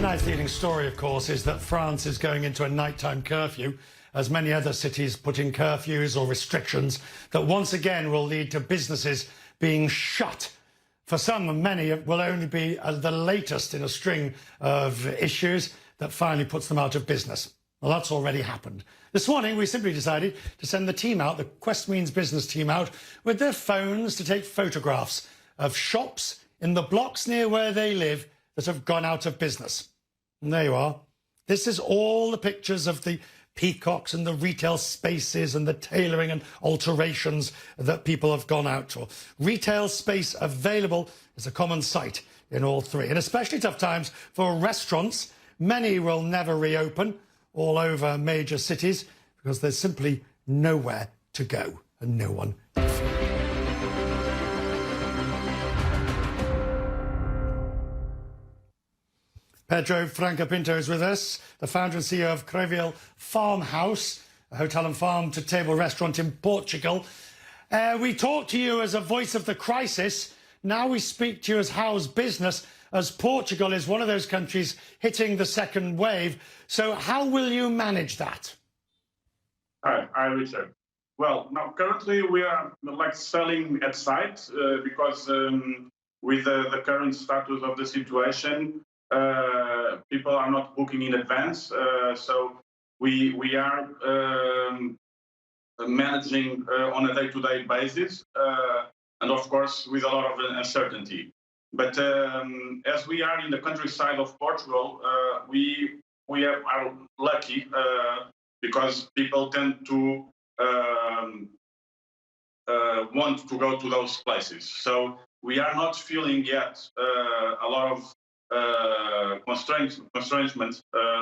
Tonight's leading story, of course, is that France is going into a nighttime curfew, as many other cities put in curfews or restrictions that once again will lead to businesses being shut. For some and many, it will only be the latest in a string of issues that finally puts them out of business. Well, that's already happened. This morning, we simply decided to send the team out, the Quest Means business team out, with their phones to take photographs of shops in the blocks near where they live that have gone out of business. And there you are. This is all the pictures of the peacocks and the retail spaces and the tailoring and alterations that people have gone out to. Retail space available is a common sight in all three. And especially tough times for restaurants. Many will never reopen all over major cities because there's simply nowhere to go and no one. Pedro Franca Pinto is with us, the founder and CEO of Craveiral Farmhouse, a hotel and farm-to-table restaurant in Portugal. We talk to you as a voice of the crisis. Now we speak to you as how's business, as Portugal is one of those countries hitting the second wave. So how will you manage that? Hi, Richard. Well, now currently we are selling at site because with the current status of the situation, people are not booking in advance, so we are managing on a day-to-day basis, and of course with a lot of uncertainty. But as we are in the countryside of Portugal, we are lucky because people tend to want to go to those places. So we are not feeling yet a lot of constraints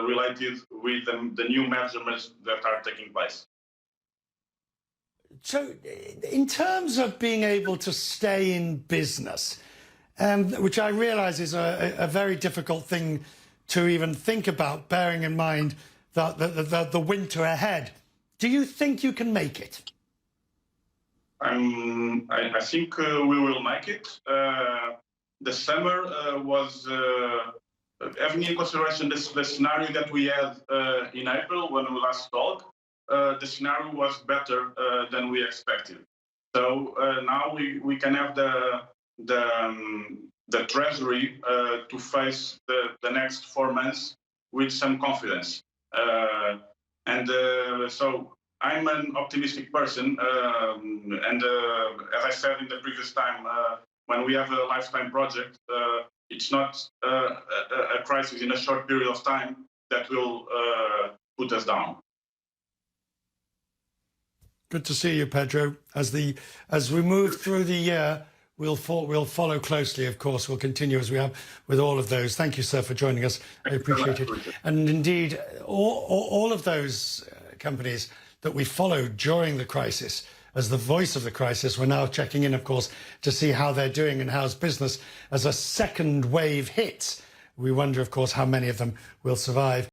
related with the new measurements that are taking place. So in terms of being able to stay in business, which I realise is a very difficult thing to even think about, bearing in mind that the winter ahead, do you think you can make it? I think we will make it. The summer was, having in consideration the scenario that we had in April when we last talked, the scenario was better than we expected. So now we can have the treasury to face the next 4 months with some confidence. So I'm an optimistic person, and as I said in the previous time, when we have a lifetime project, it's not a crisis in a short period of time that will put us down. Good to see you, Pedro. As we move through the year, we'll follow closely, of course. We'll continue as we have with all of those. Thank you, sir, for joining us. I appreciate it. And indeed, all of those companies that we followed during the crisis, as the voice of the crisis, we're now checking in, of course, to see how they're doing and how's business as a second wave hits. We wonder, of course, how many of them will survive.